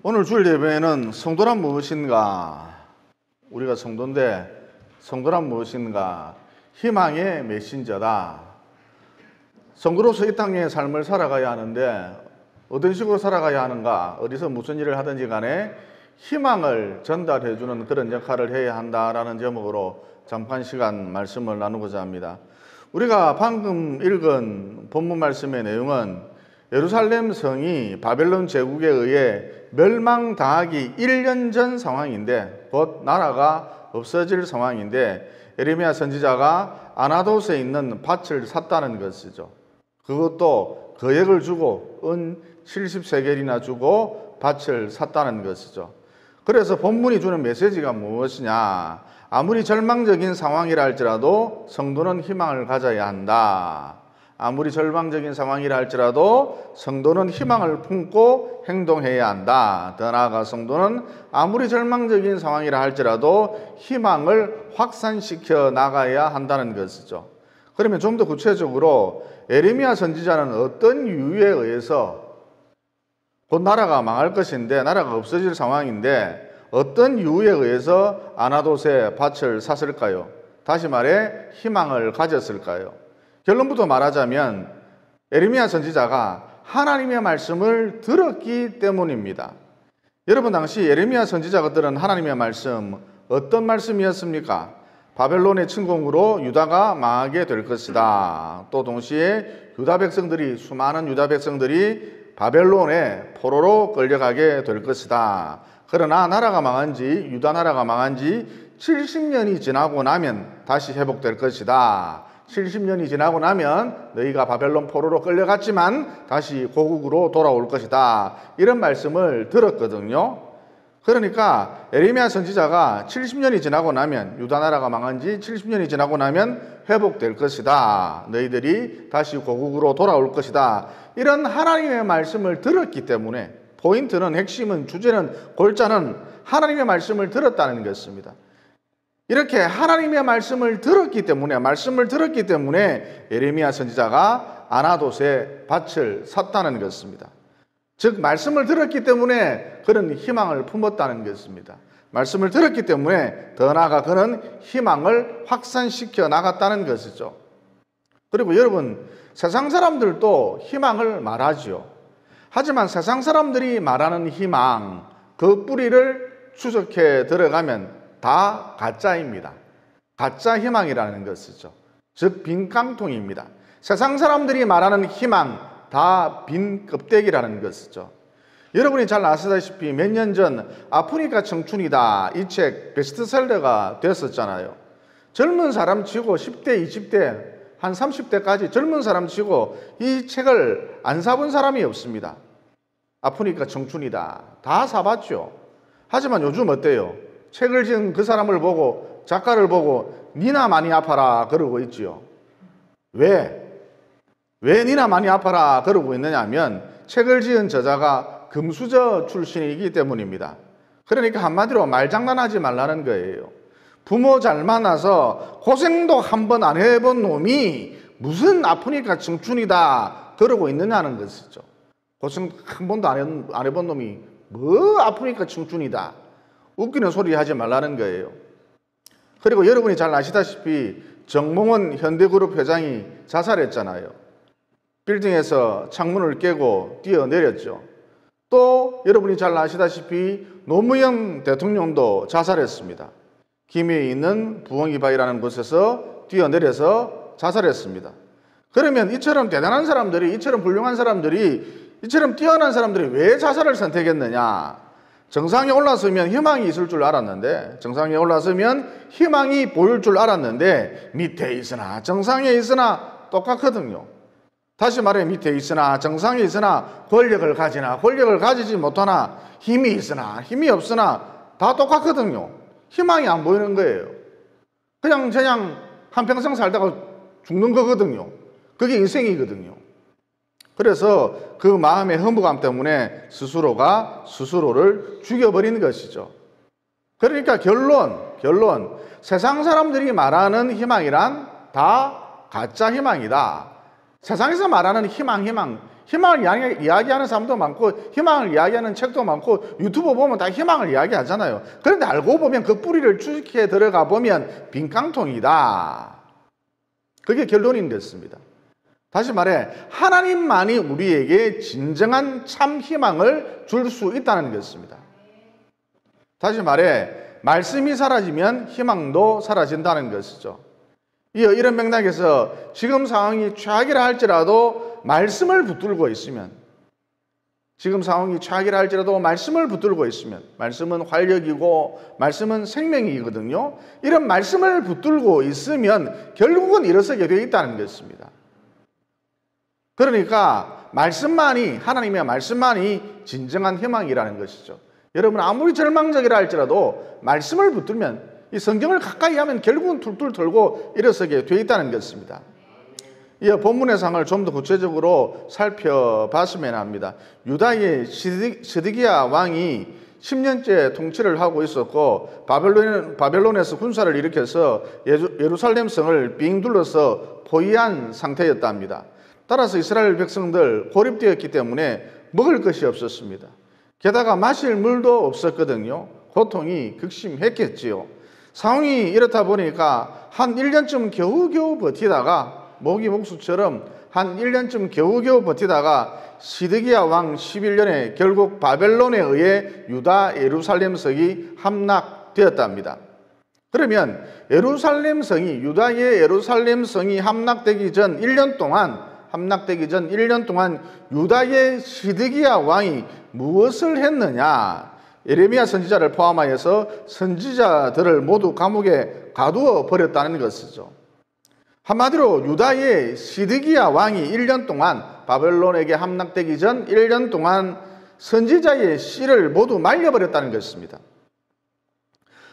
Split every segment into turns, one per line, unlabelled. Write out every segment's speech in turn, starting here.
오늘 주일 예배에는 성도란 무엇인가? 우리가 성도인데 성도란 무엇인가? 희망의 메신저다. 성도로서 이 땅의 삶을 살아가야 하는데 어떤 식으로 살아가야 하는가? 어디서 무슨 일을 하든지 간에 희망을 전달해주는 그런 역할을 해야 한다라는 제목으로 잠깐 시간 말씀을 나누고자 합니다. 우리가 방금 읽은 본문 말씀의 내용은 예루살렘 성이 바벨론 제국에 의해 멸망당하기 1년 전 상황인데, 곧 나라가 없어질 상황인데 예레미야 선지자가 아나돗에 있는 밭을 샀다는 것이죠. 그것도 거액을 주고 은 70세겔이나 주고 밭을 샀다는 것이죠. 그래서 본문이 주는 메시지가 무엇이냐? 아무리 절망적인 상황이라 할지라도 성도는 희망을 가져야 한다. 아무리 절망적인 상황이라 할지라도 성도는 희망을 품고 행동해야 한다. 더 나아가 성도는 아무리 절망적인 상황이라 할지라도 희망을 확산시켜 나가야 한다는 것이죠. 그러면 좀 더 구체적으로 예레미야 선지자는 어떤 이유에 의해서 곧 나라가 망할 것인데, 나라가 없어질 상황인데 어떤 이유에 의해서 아나돗에 밭을 샀을까요? 다시 말해 희망을 가졌을까요? 결론부터 말하자면 예레미야 선지자가 하나님의 말씀을 들었기 때문입니다. 여러분, 당시 예레미야 선지자가 들은 하나님의 말씀, 어떤 말씀이었습니까? 바벨론의 침공으로 유다가 망하게 될 것이다. 또 동시에 수많은 유다 백성들이 바벨론의 포로로 끌려가게 될 것이다. 그러나 유다 나라가 망한 지 70년이 지나고 나면 다시 회복될 것이다. 70년이 지나고 나면 너희가 바벨론 포로로 끌려갔지만 다시 고국으로 돌아올 것이다. 이런 말씀을 들었거든요. 그러니까 예레미야 선지자가 70년이 지나고 나면, 유다 나라가 망한 지 70년이 지나고 나면 회복될 것이다. 너희들이 다시 고국으로 돌아올 것이다. 이런 하나님의 말씀을 들었기 때문에, 포인트는, 핵심은, 주제는, 골자는 하나님의 말씀을 들었다는 것입니다. 이렇게 하나님의 말씀을 들었기 때문에 예레미야 선지자가 아나돗에 밭을 샀다는 것입니다. 즉, 말씀을 들었기 때문에 그는 희망을 품었다는 것입니다. 말씀을 들었기 때문에 더 나아가 그는 희망을 확산시켜 나갔다는 것이죠. 그리고 여러분, 세상 사람들도 희망을 말하죠. 하지만 세상 사람들이 말하는 희망, 그 뿌리를 추적해 들어가면 다 가짜입니다. 가짜 희망이라는 것이죠. 즉, 빈 깡통입니다. 세상 사람들이 말하는 희망, 다 빈 껍데기라는 것이죠. 여러분이 잘 아시다시피 몇 년 전 아프니까 청춘이다, 이 책 베스트셀러가 됐었잖아요. 젊은 사람 치고 10대, 20대, 한 30대까지 젊은 사람 치고 이 책을 안 사본 사람이 없습니다. 아프니까 청춘이다, 다 사봤죠. 하지만 요즘 어때요? 책을 지은 그 사람을 보고, 작가를 보고 니나 많이 아파라 그러고 있지요. 왜 니나 많이 아파라 그러고 있느냐 하면 책을 지은 저자가 금수저 출신이기 때문입니다. 그러니까 한마디로 말장난하지 말라는 거예요. 부모 잘 만나서 고생도 한 번 안 해본 놈이 무슨 아프니까 청춘이다 그러고 있느냐는 것이죠. 고생 한 번도 안 해본 놈이 뭐 아프니까 청춘이다, 웃기는 소리 하지 말라는 거예요. 그리고 여러분이 잘 아시다시피 정몽원 현대그룹 회장이 자살했잖아요. 빌딩에서 창문을 깨고 뛰어내렸죠. 또 여러분이 잘 아시다시피 노무현 대통령도 자살했습니다. 김해에 있는 부엉이바위라는 곳에서 뛰어내려서 자살했습니다. 그러면 이처럼 대단한 사람들이, 이처럼 훌륭한 사람들이, 이처럼 뛰어난 사람들이 왜 자살을 선택했느냐? 정상에 올라서면 희망이 있을 줄 알았는데, 정상에 올라서면 희망이 보일 줄 알았는데 밑에 있으나 정상에 있으나 똑같거든요. 다시 말해, 밑에 있으나 정상에 있으나 권력을 가지나 권력을 가지지 못하나 힘이 있으나 힘이 없으나 다 똑같거든요. 희망이 안 보이는 거예요. 그냥 한평생 살다가 죽는 거거든요. 그게 인생이거든요. 그래서 그 마음의 허무감 때문에 스스로가 스스로를 죽여버린 것이죠. 그러니까 결론, 세상 사람들이 말하는 희망이란 다 가짜 희망이다. 세상에서 말하는 희망, 희망을 이야기하는 사람도 많고 희망을 이야기하는 책도 많고 유튜브 보면 다 희망을 이야기하잖아요. 그런데 알고 보면 그 뿌리를 추적해 들어가 보면 빈깡통이다. 그게 결론이 됐습니다. 다시 말해 하나님만이 우리에게 진정한 참 희망을 줄 수 있다는 것입니다. 다시 말해 말씀이 사라지면 희망도 사라진다는 것이죠. 이런 맥락에서 지금 상황이 최악이라 할지라도 말씀을 붙들고 있으면 말씀은 활력이고 말씀은 생명이거든요. 이런 말씀을 붙들고 있으면 결국은 일어서게 되어 있다는 것입니다. 그러니까 하나님의 말씀만이 진정한 희망이라는 것이죠. 여러분 아무리 절망적이라 할지라도 말씀을 붙들면 이 성경을 가까이 하면 결국은 툴툴 털고 일어서게 되어 있다는 것입니다. 이 본문의 상황을 좀 더 구체적으로 살펴봤으면 합니다. 유다의 시드기야 왕이 10년째 통치를 하고 있었고 바벨론에서 군사를 일으켜서 예루살렘 성을 빙 둘러서 포위한 상태였답니다. 따라서 이스라엘 백성들 고립되었기 때문에 먹을 것이 없었습니다. 게다가 마실 물도 없었거든요. 고통이 극심했겠지요. 상황이 이렇다 보니까 한 1년쯤 겨우겨우 버티다가 모기 목수처럼 한 1년쯤 겨우겨우 버티다가 시드기야 왕 11년에 결국 바벨론에 의해 유다 예루살렘 성이 함락되었답니다. 그러면 유다의 예루살렘 성이 함락되기 전 1년 동안 유다의 시드기야 왕이 무엇을 했느냐? 예레미야 선지자를 포함하여서 선지자들을 모두 감옥에 가두어 버렸다는 것이죠. 한마디로 유다의 시드기야 왕이 1년 동안 바벨론에게 함락되기 전 1년 동안 선지자의 씨를 모두 말려버렸다는 것입니다.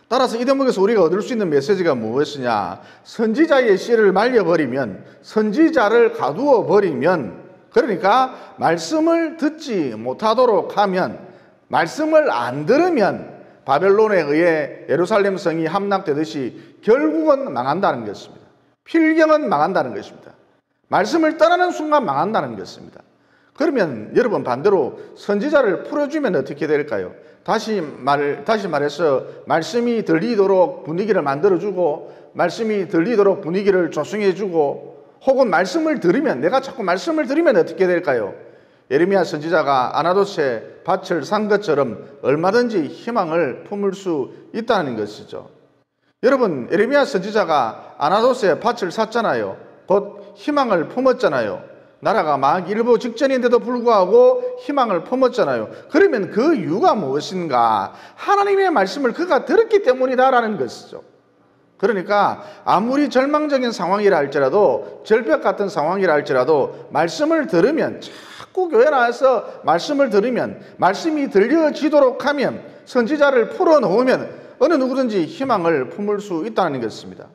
따라서 이 대목에서 우리가 얻을 수 있는 메시지가 무엇이냐? 선지자의 씨를 말려버리면, 선지자를 가두어 버리면, 그러니까 말씀을 듣지 못하도록 하면, 말씀을 안 들으면 바벨론에 의해 예루살렘 성이 함락되듯이 결국은 망한다는 것입니다. 필경은 망한다는 것입니다. 말씀을 떠나는 순간 망한다는 것입니다. 그러면 여러분 반대로 선지자를 풀어주면 어떻게 될까요? 다시 말해서 말씀이 들리도록 분위기를 만들어주고 말씀이 들리도록 분위기를 조성해주고 혹은 말씀을 들으면 내가 자꾸 말씀을 들으면 어떻게 될까요? 예레미야 선지자가 아나돗에 밭을 산 것처럼 얼마든지 희망을 품을 수 있다는 것이죠. 여러분 예레미야 선지자가 아나돗에 밭을 샀잖아요. 곧 희망을 품었잖아요. 나라가 막 일보 직전인데도 불구하고 희망을 품었잖아요. 그러면 그 이유가 무엇인가? 하나님의 말씀을 그가 들었기 때문이다라는 것이죠. 그러니까 아무리 절망적인 상황이라 할지라도 절벽 같은 상황이라 할지라도 말씀을 들으면 자꾸 교회 나와서 말씀을 들으면 말씀이 들려지도록 하면 선지자를 풀어놓으면 어느 누구든지 희망을 품을 수 있다는 것입니다.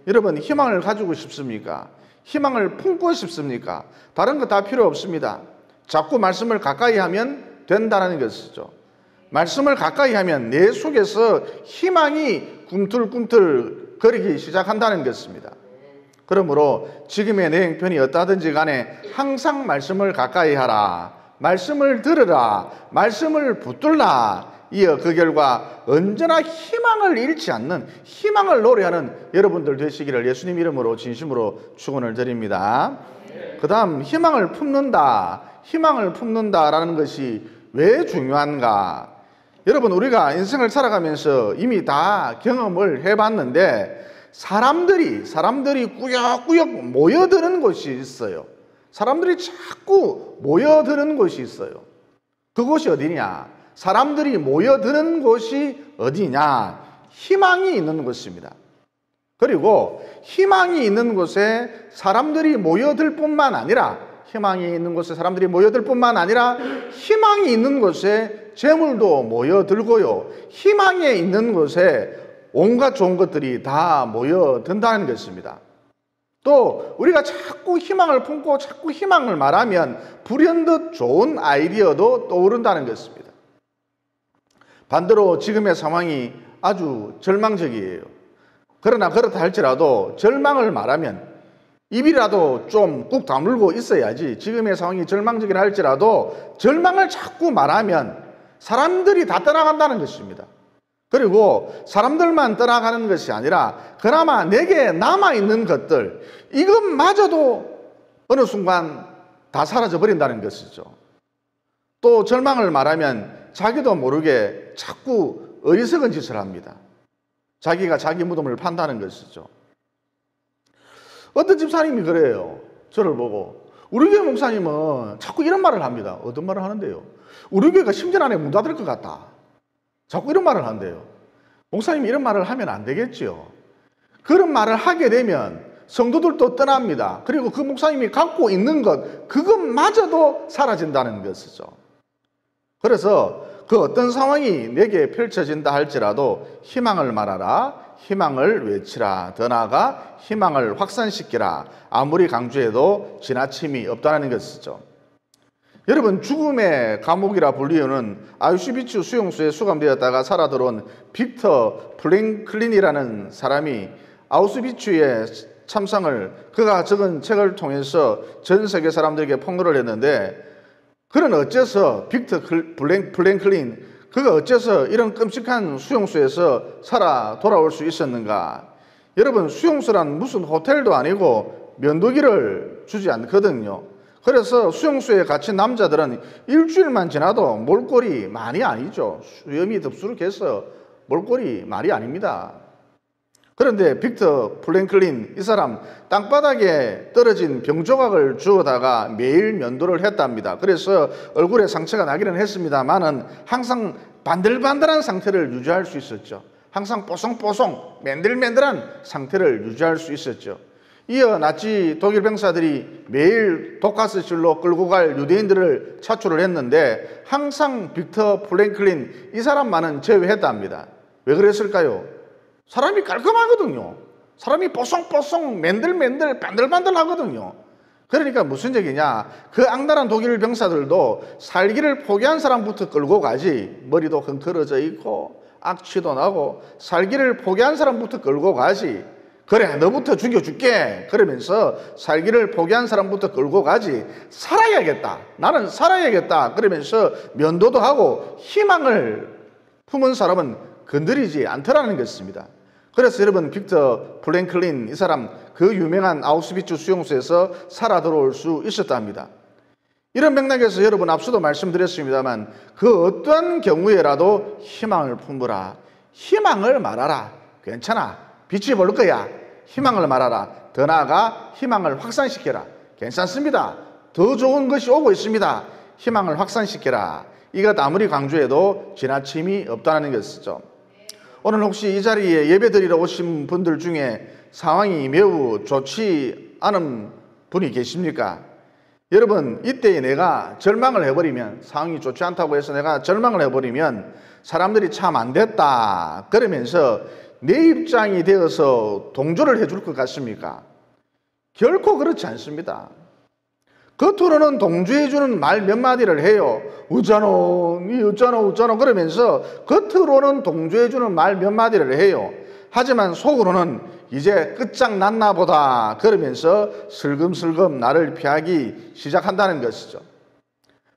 여러분 희망을 가지고 싶습니까? 희망을 품고 싶습니까? 다른 거 다 필요 없습니다. 자꾸 말씀을 가까이 하면 된다는 것이죠. 말씀을 가까이 하면 내 속에서 희망이 꿈틀꿈틀 거리기 시작한다는 것입니다. 그러므로 지금의 내 형편이 어떠하든지 간에 항상 말씀을 가까이 하라. 말씀을 들으라. 말씀을 붙들라. 이어 그 결과 언제나 희망을 잃지 않는 희망을 노래하는 여러분들 되시기를 예수님 이름으로 진심으로 축원을 드립니다. 그 다음 희망을 품는다라는 것이 왜 중요한가? 여러분 우리가 인생을 살아가면서 이미 다 경험을 해봤는데 사람들이 꾸역꾸역 모여드는 곳이 있어요. 사람들이 자꾸 모여드는 곳이 있어요. 그곳이 어디냐? 사람들이 모여드는 곳이 어디냐? 희망이 있는 곳입니다. 그리고 희망이 있는 곳에 사람들이 모여들 뿐만 아니라 희망이 있는 곳에 재물도 모여들고요. 희망에 있는 곳에 온갖 좋은 것들이 다 모여든다는 것입니다. 또 우리가 자꾸 희망을 품고 자꾸 희망을 말하면 불현듯 좋은 아이디어도 떠오른다는 것입니다. 반대로 지금의 상황이 아주 절망적이에요. 그러나 그렇다 할지라도 절망을 말하면 입이라도 좀 꾹 다물고 있어야지. 지금의 상황이 절망적이라 할지라도 절망을 자꾸 말하면 사람들이 다 떠나간다는 것입니다. 그리고 사람들만 떠나가는 것이 아니라 그나마 내게 남아있는 것들, 이것마저도 어느 순간 다 사라져 버린다는 것이죠. 또 절망을 말하면 자기도 모르게 자꾸 어리석은 짓을 합니다. 자기가 자기 무덤을 판다는 것이죠. 어떤 집사님이 그래요. 저를 보고 우리 교회 목사님은 자꾸 이런 말을 합니다. 어떤 말을 하는데요? 우리 교회가 10년 안에 문 닫을 것 같다. 자꾸 이런 말을 한대요. 목사님이 이런 말을 하면 안 되겠죠. 그런 말을 하게 되면 성도들도 떠납니다. 그리고 그 목사님이 갖고 있는 것, 그것마저도 사라진다는 것이죠. 그래서 그 어떤 상황이 내게 펼쳐진다 할지라도 희망을 말하라, 희망을 외치라, 더 나아가 희망을 확산시키라. 아무리 강조해도 지나침이 없다는 것이죠. 여러분, 죽음의 감옥이라 불리우는 아우슈비츠 수용소에 수감되었다가 살아 들어온 빅터 프랭클린이라는 사람이 아우슈비츠의 참상을 그가 적은 책을 통해서 전 세계 사람들에게 폭로를 했는데, 그는 어째서 빅터 프랭클린, 그가 어째서 이런 끔찍한 수용소에서 살아 돌아올 수 있었는가? 여러분, 수용소란 무슨 호텔도 아니고 면도기를 주지 않거든요. 그래서 수용소에 갇힌 남자들은 일주일만 지나도 몰골이 많이 아니죠. 수염이 덥수룩해서 몰골이 말이 아닙니다. 그런데 빅터 프랭클린, 이 사람 땅바닥에 떨어진 병조각을 주워다가 매일 면도를 했답니다. 그래서 얼굴에 상처가 나기는 했습니다만은 항상 반들반들한 상태를 유지할 수 있었죠. 항상 뽀송뽀송 맨들맨들한 상태를 유지할 수 있었죠. 이어 나치 독일 병사들이 매일 독가스실로 끌고 갈 유대인들을 차출을 했는데 항상 빅터 프랭클린, 이 사람만은 제외했답니다. 왜 그랬을까요? 사람이 깔끔하거든요. 사람이 뽀송뽀송 맨들맨들 반들반들하거든요. 그러니까 무슨 얘기냐, 그 악랄한 독일 병사들도 살기를 포기한 사람부터 끌고 가지, 머리도 흥크러져 있고 악취도 나고 살기를 포기한 사람부터 끌고 가지, 그래 너부터 죽여줄게 그러면서 살기를 포기한 사람부터 끌고 가지, 살아야겠다, 나는 살아야겠다 그러면서 면도도 하고 희망을 품은 사람은 건드리지 않더라는 것입니다. 그래서 여러분, 빅터 프랭클린, 이 사람 그 유명한 아우슈비츠 수용소에서 살아 들어올 수 있었답니다. 이런 맥락에서 여러분, 앞서도 말씀드렸습니다만 그 어떠한 경우에라도 희망을 품으라, 희망을 말하라. 괜찮아, 빛이 볼 거야. 희망을 말하라. 더 나아가 희망을 확산시켜라. 괜찮습니다. 더 좋은 것이 오고 있습니다. 희망을 확산시켜라. 이것 아무리 강조해도 지나침이 없다는 것이죠. 오늘 혹시 이 자리에 예배드리러 오신 분들 중에 상황이 매우 좋지 않은 분이 계십니까? 여러분, 이때 내가 절망을 해버리면, 상황이 좋지 않다고 해서 내가 절망을 해버리면 사람들이 참 안 됐다 그러면서 내 입장이 되어서 동조를 해줄 것 같습니까? 결코 그렇지 않습니다. 겉으로는 동조해주는 말 몇 마디를 해요. 어쩌노, 니 어쩌노, 어쩌노 그러면서 겉으로는 동조해주는 말 몇 마디를 해요. 하지만 속으로는 이제 끝장났나 보다 그러면서 슬금슬금 나를 피하기 시작한다는 것이죠.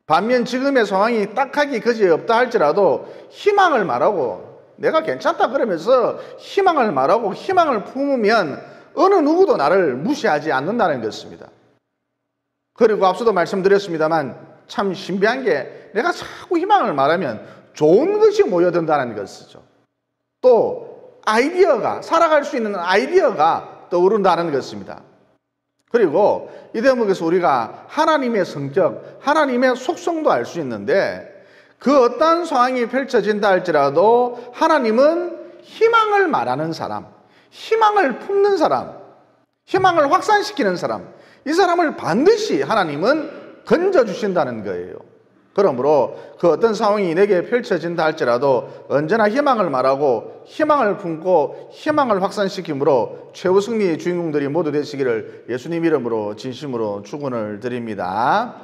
반면 지금의 상황이 딱하기 그지없다 할지라도 희망을 말하고 내가 괜찮다 그러면서 희망을 말하고 희망을 품으면 어느 누구도 나를 무시하지 않는다는 것입니다. 그리고 앞서도 말씀드렸습니다만 참 신비한 게, 내가 자꾸 희망을 말하면 좋은 것이 모여든다는 것이죠. 또 아이디어가, 살아갈 수 있는 아이디어가 떠오른다는 것입니다. 그리고 이 대목에서 우리가 하나님의 성격, 하나님의 속성도 알 수 있는데, 그 어떠한 상황이 펼쳐진다 할지라도 하나님은 희망을 말하는 사람, 희망을 품는 사람, 희망을 확산시키는 사람, 이 사람을 반드시 하나님은 건져주신다는 거예요. 그러므로 그 어떤 상황이 내게 펼쳐진다 할지라도 언제나 희망을 말하고 희망을 품고 희망을 확산시킴으로 최후 승리의 주인공들이 모두 되시기를 예수님 이름으로 진심으로 축원을 드립니다.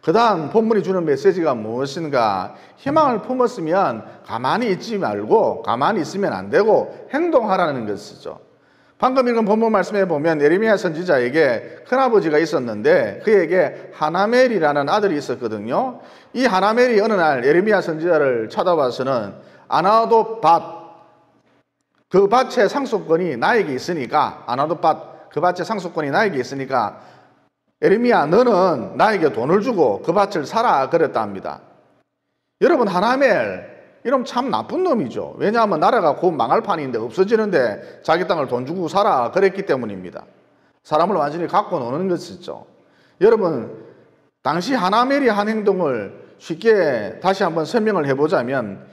그 다음 본문이 주는 메시지가 무엇인가? 희망을 품었으면 가만히 있지 말고, 가만히 있으면 안 되고 행동하라는 것이죠. 방금 읽은 본문 말씀에 보면 예레미야 선지자에게 큰아버지가 있었는데 그에게 하나멜이라는 아들이 있었거든요. 이 하나멜이 어느 날 예레미야 선지자를 찾아와서는 아나도 밭, 그 밭의 상속권이 나에게 있으니까, 아나도 밭, 그 밭의 상속권이 나에게 있으니까 예레미야 너는 나에게 돈을 주고 그 밭을 사라 그랬다 합니다. 여러분, 하나멜 이러면 참 나쁜 놈이죠. 왜냐하면 나라가 곧 망할 판인데 없어지는데 자기 땅을 돈 주고 사라 그랬기 때문입니다. 사람을 완전히 갖고 노는 것이죠. 여러분, 당시 하나멜이 한 행동을 쉽게 다시 한번 설명을 해보자면,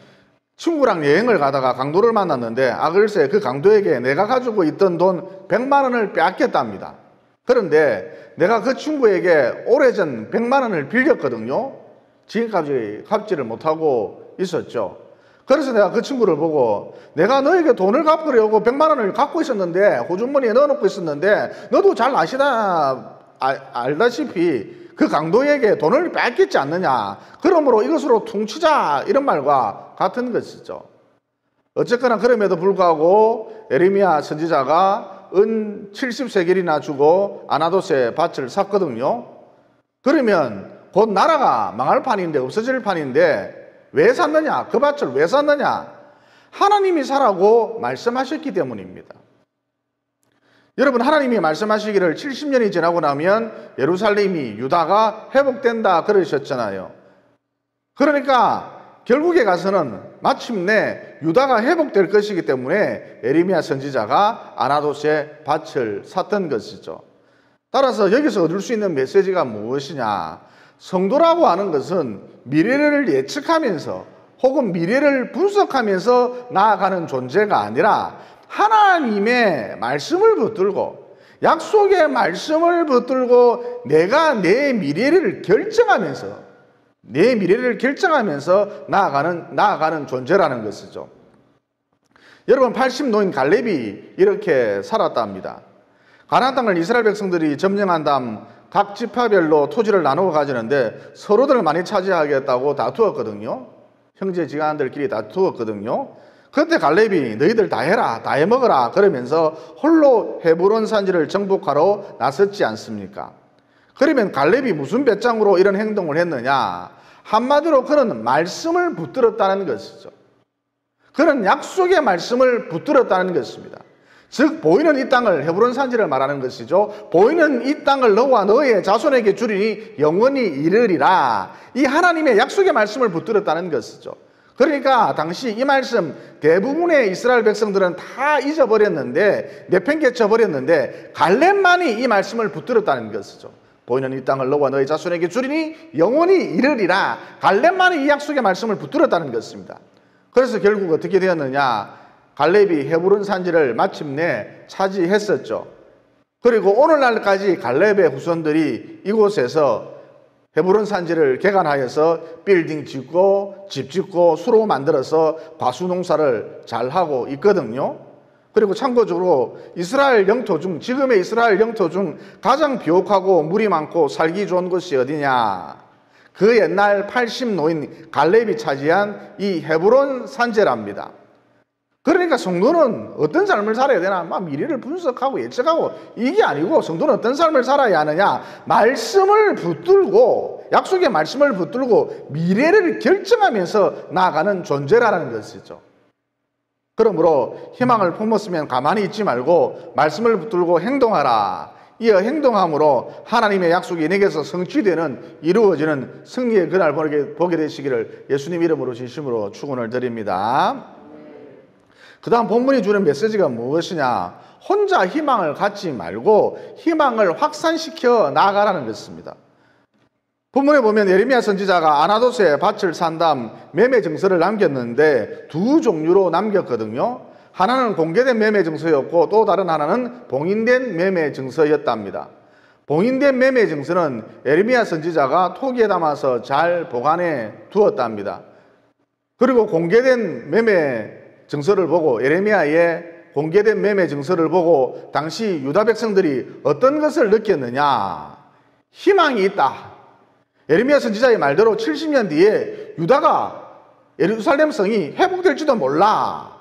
친구랑 여행을 가다가 강도를 만났는데 글쎄 그 강도에게 내가 가지고 있던 돈 100만 원을 빼앗겼답니다. 그런데 내가 그 친구에게 오래전 100만 원을 빌렸거든요. 지금까지 갚지를 못하고 있었죠. 그래서 내가 그 친구를 보고 내가 너에게 돈을 갚으려고 100만 원을 갖고 있었는데, 호주머니에 넣어놓고 있었는데 너도 잘 알다시피 그 강도에게 돈을 뺏겼지 않느냐, 그러므로 이것으로 퉁치자, 이런 말과 같은 것이죠. 어쨌거나 그럼에도 불구하고 예레미야 선지자가 은 70세겔이나 주고 아나돗의 밭을 샀거든요. 그러면 곧 나라가 망할 판인데, 없어질 판인데 왜 샀느냐? 그 밭을 왜 샀느냐? 하나님이 사라고 말씀하셨기 때문입니다. 여러분, 하나님이 말씀하시기를 70년이 지나고 나면 예루살렘이, 유다가 회복된다 그러셨잖아요. 그러니까 결국에 가서는 마침내 유다가 회복될 것이기 때문에 예레미야 선지자가 아나돗의 밭을 샀던 것이죠. 따라서 여기서 얻을 수 있는 메시지가 무엇이냐? 성도라고 하는 것은 미래를 예측하면서 혹은 미래를 분석하면서 나아가는 존재가 아니라 하나님의 말씀을 붙들고, 약속의 말씀을 붙들고 내가 내 미래를 결정하면서 나아가는 존재라는 것이죠. 여러분, 80노인 갈렙이 이렇게 살았다 합니다. 가나안 땅을 이스라엘 백성들이 점령한 다음 각 지파별로 토지를 나누어 가지는데 서로들 많이 차지하겠다고 다투었거든요. 형제 지간들끼리 다투었거든요. 그때 갈렙이 너희들 다 해라, 다 해먹어라 그러면서 홀로 헤브론 산지를 정복하러 나섰지 않습니까? 그러면 갈렙이 무슨 배짱으로 이런 행동을 했느냐? 한마디로 그는 말씀을 붙들었다는 것이죠. 그는 약속의 말씀을 붙들었다는 것입니다. 즉 보이는 이 땅을, 헤브론 산지를 말하는 것이죠. 보이는 이 땅을 너와 너의 자손에게 주리니 영원히 이르리라. 이 하나님의 약속의 말씀을 붙들었다는 것이죠. 그러니까 당시 이 말씀 대부분의 이스라엘 백성들은 다 잊어버렸는데, 내팽개쳐버렸는데 갈렙만이 이 말씀을 붙들었다는 것이죠. 보이는 이 땅을 너와 너의 자손에게 주리니 영원히 이르리라. 갈렙만이 이 약속의 말씀을 붙들었다는 것입니다. 그래서 결국 어떻게 되었느냐? 갈렙이 헤브론 산지를 마침내 차지했었죠. 그리고 오늘날까지 갈렙의 후손들이 이곳에서 헤브론 산지를 개간하여서 빌딩 짓고 집 짓고 수로 만들어서 과수 농사를 잘하고 있거든요. 그리고 참고적으로 이스라엘 영토 중, 지금의 이스라엘 영토 중 가장 비옥하고 물이 많고 살기 좋은 곳이 어디냐? 그 옛날 80노인 갈렙이 차지한 이 헤브론 산지랍니다. 그러니까 성도는 어떤 삶을 살아야 되나? 막 미래를 분석하고 예측하고 이게 아니고, 성도는 어떤 삶을 살아야 하느냐? 말씀을 붙들고, 약속의 말씀을 붙들고 미래를 결정하면서 나아가는 존재라는 것이죠. 그러므로 희망을 품었으면 가만히 있지 말고 말씀을 붙들고 행동하라. 이어 행동함으로 하나님의 약속이 내게서 성취되는, 이루어지는 승리의 그날 보게 되시기를 예수님 이름으로 진심으로 축원을 드립니다. 그 다음 본문이 주는 메시지가 무엇이냐? 혼자 희망을 갖지 말고 희망을 확산시켜 나아가라는 것입니다. 본문에 보면 예레미야 선지자가 아나돗의 밭을 산 다음 매매 증서를 남겼는데 두 종류로 남겼거든요. 하나는 공개된 매매 증서였고 또 다른 하나는 봉인된 매매 증서였답니다. 봉인된 매매 증서는 예레미야 선지자가 토기에 담아서 잘 보관해 두었답니다. 그리고 공개된 매매 증서를 보고, 예레미야의 공개된 매매 증서를 보고 당시 유다 백성들이 어떤 것을 느꼈느냐? 희망이 있다. 예레미야 선지자의 말대로 70년 뒤에 유다가, 예루살렘 성이 회복될지도 몰라.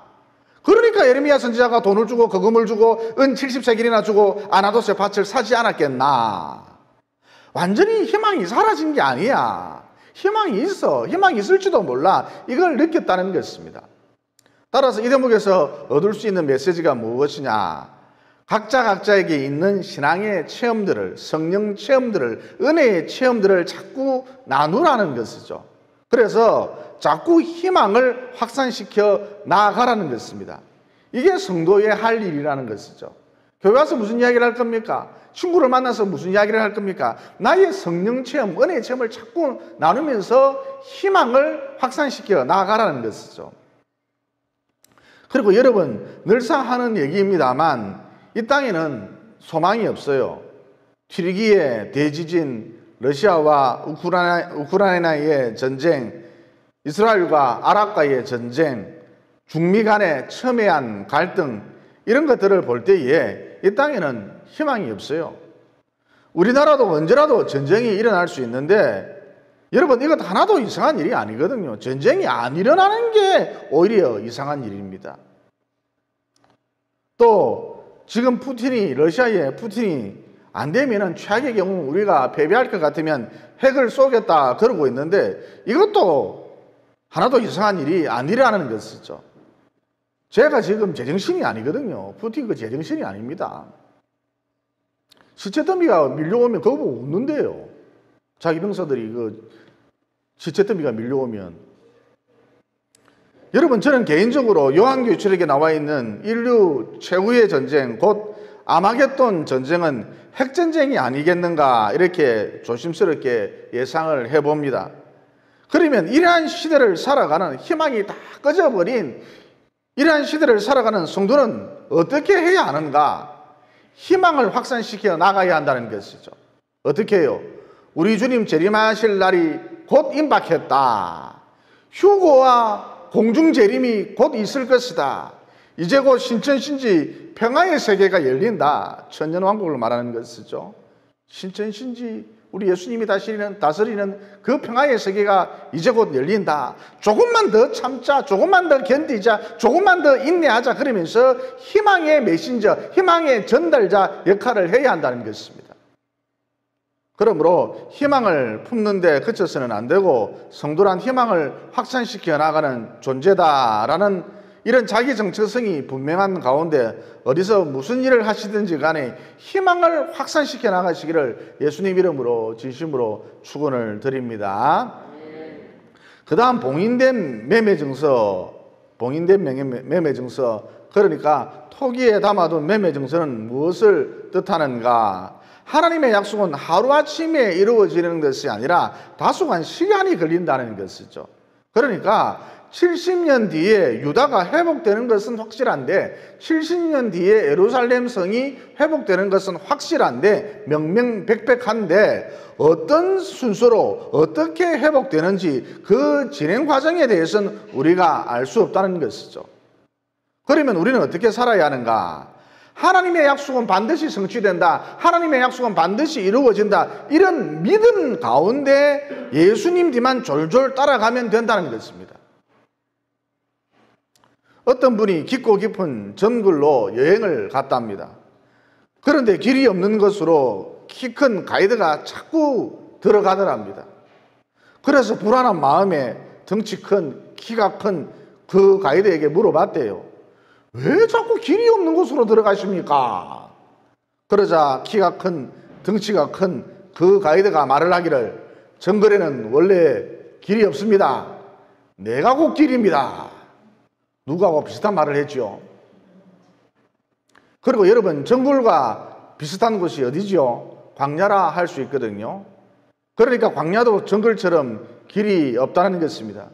그러니까 예레미야 선지자가 돈을 주고 거금을 주고 은 70세겔이나 주고 아나도스의 밭을 사지 않았겠나. 완전히 희망이 사라진 게 아니야. 희망이 있어. 희망이 있을지도 몰라. 이걸 느꼈다는 것입니다. 따라서 이 대목에서 얻을 수 있는 메시지가 무엇이냐. 각자에게 있는 신앙의 체험들을, 성령 체험들을, 은혜의 체험들을 자꾸 나누라는 것이죠. 그래서 자꾸 희망을 확산시켜 나아가라는 것입니다. 이게 성도의 할 일이라는 것이죠. 교회 와서 무슨 이야기를 할 겁니까? 친구를 만나서 무슨 이야기를 할 겁니까? 나의 성령 체험, 은혜의 체험을 자꾸 나누면서 희망을 확산시켜 나아가라는 것이죠. 그리고 여러분, 늘상 하는 얘기입니다만 이 땅에는 소망이 없어요. 튀르기예 대지진, 러시아와 우크라이나의 전쟁, 이스라엘과 아랍과의 전쟁, 중미 간의 첨예한 갈등, 이런 것들을 볼 때에 이 땅에는 희망이 없어요. 우리나라도 언제라도 전쟁이 일어날 수 있는데 여러분, 이것 하나도 이상한 일이 아니거든요. 전쟁이 안 일어나는 게 오히려 이상한 일입니다. 또 지금 러시아의 푸틴이 안 되면은 최악의 경우 우리가 패배할 것 같으면 핵을 쏘겠다 그러고 있는데 이것도 하나도 이상한 일이 아니라는 것이죠. 제가 지금 제정신이 아니거든요. 푸틴 그 제정신이 아닙니다. 시체더미가 밀려오면 그거 보고 웃는데요. 자기 병사들이 그 시체더미가 밀려오면. 여러분, 저는 개인적으로 요한계시록에 나와 있는 인류 최후의 전쟁, 곧 아마겟돈 전쟁은 핵전쟁이 아니겠는가 이렇게 조심스럽게 예상을 해봅니다. 그러면 이러한 시대를 살아가는 희망이 다 꺼져버린 이러한 시대를 살아가는 성도는 어떻게 해야 하는가? 희망을 확산시켜 나가야 한다는 것이죠. 어떻게 해요? 우리 주님 재림하실 날이 곧 임박했다. 휴거와 공중재림이 곧 있을 것이다. 이제 곧 신천신지 평화의 세계가 열린다. 천년왕국을 말하는 것이죠. 신천신지 우리 예수님이 다스리는 그 평화의 세계가 이제 곧 열린다. 조금만 더 참자, 조금만 더 견디자, 조금만 더 인내하자. 그러면서 희망의 메신저, 희망의 전달자 역할을 해야 한다는 것입니다. 그러므로 희망을 품는 데 그쳐서는 안 되고 성도란 희망을 확산시켜 나가는 존재다라는 이런 자기 정체성이 분명한 가운데 어디서 무슨 일을 하시든지 간에 희망을 확산시켜 나가시기를 예수님 이름으로 진심으로 축원을 드립니다. 그 다음 봉인된 매매증서, 그러니까 토기에 담아둔 매매증서는 무엇을 뜻하는가? 하나님의 약속은 하루아침에 이루어지는 것이 아니라 다소간 시간이 걸린다는 것이죠. 그러니까 70년 뒤에 유다가 회복되는 것은 확실한데 70년 뒤에 예루살렘 성이 회복되는 것은 확실한데 명명백백한데 어떤 순서로 어떻게 회복되는지 그 진행 과정에 대해서는 우리가 알 수 없다는 것이죠. 그러면 우리는 어떻게 살아야 하는가? 하나님의 약속은 반드시 성취된다. 하나님의 약속은 반드시 이루어진다. 이런 믿음 가운데 예수님 뒤만 졸졸 따라가면 된다는 것입니다. 어떤 분이 깊고 깊은 정글로 여행을 갔답니다. 그런데 길이 없는 것으로 키 큰 가이드가 자꾸 들어가더랍니다. 그래서 불안한 마음에 덩치 큰, 키가 큰 그 가이드에게 물어봤대요. 왜 자꾸 길이 없는 곳으로 들어가십니까? 그러자 키가 큰, 덩치가 큰 그 가이드가 말을 하기를 정글에는 원래 길이 없습니다. 내가 곧 길입니다. 누구하고 비슷한 말을 했죠. 그리고 여러분, 정글과 비슷한 곳이 어디죠? 광야라 할 수 있거든요. 그러니까 광야도 정글처럼 길이 없다는 것입니다.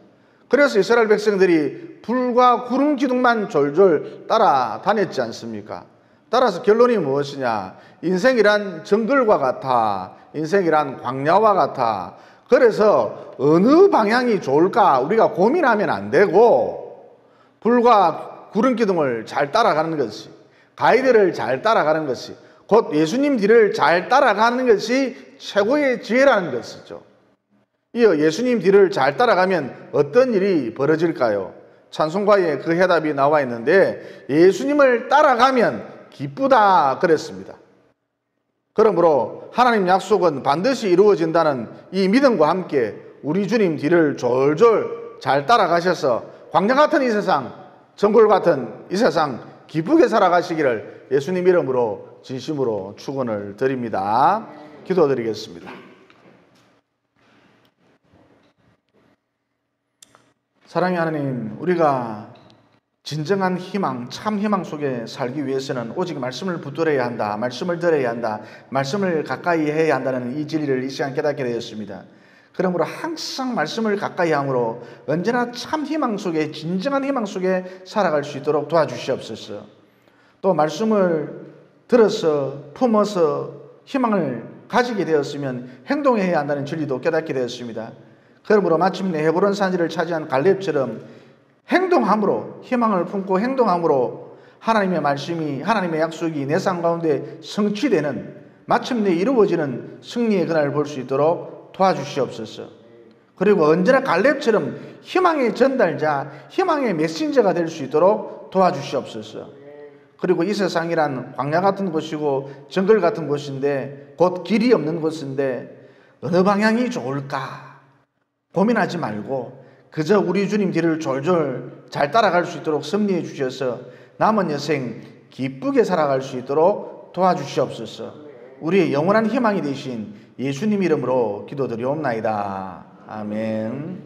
그래서 이스라엘 백성들이 불과 구름 기둥만 졸졸 따라다녔지 않습니까? 따라서 결론이 무엇이냐? 인생이란 정글과 같아. 인생이란 광야와 같아. 그래서 어느 방향이 좋을까 우리가 고민하면 안 되고 불과 구름 기둥을 잘 따라가는 것이, 가이드를 잘 따라가는 것이, 곧 예수님 뒤를 잘 따라가는 것이 최고의 지혜라는 것이죠. 이어 예수님 뒤를 잘 따라가면 어떤 일이 벌어질까요? 찬송가에 그 해답이 나와 있는데 예수님을 따라가면 기쁘다 그랬습니다. 그러므로 하나님 약속은 반드시 이루어진다는 이 믿음과 함께 우리 주님 뒤를 졸졸 잘 따라가셔서 광야 같은 이 세상, 정골 같은 이 세상 기쁘게 살아가시기를 예수님 이름으로 진심으로 축원을 드립니다. 기도드리겠습니다. 사랑의 하나님, 우리가 진정한 희망, 참 희망 속에 살기 위해서는 오직 말씀을 붙들어야 한다, 말씀을 들어야 한다, 말씀을 가까이 해야 한다는 이 진리를 이 시간 깨닫게 되었습니다. 그러므로 항상 말씀을 가까이 함으로 언제나 참 희망 속에, 진정한 희망 속에 살아갈 수 있도록 도와주시옵소서. 또 말씀을 들어서 품어서 희망을 가지게 되었으면 행동해야 한다는 진리도 깨닫게 되었습니다. 그러므로 마침내 헤브론 산지를 차지한 갈렙처럼 행동함으로, 희망을 품고 행동함으로 하나님의 말씀이, 하나님의 약속이 내 삶 가운데 성취되는, 마침내 이루어지는 승리의 그날을 볼 수 있도록 도와주시옵소서. 그리고 언제나 갈렙처럼 희망의 전달자, 희망의 메신저가 될 수 있도록 도와주시옵소서. 그리고 이 세상이란 광야 같은 곳이고 정글 같은 곳인데, 곧 길이 없는 곳인데 어느 방향이 좋을까 고민하지 말고 그저 우리 주님 뒤를 졸졸 잘 따라갈 수 있도록 섭리해 주셔서 남은 여생 기쁘게 살아갈 수 있도록 도와주시옵소서. 우리의 영원한 희망이 되신 예수님 이름으로 기도드리옵나이다. 아멘.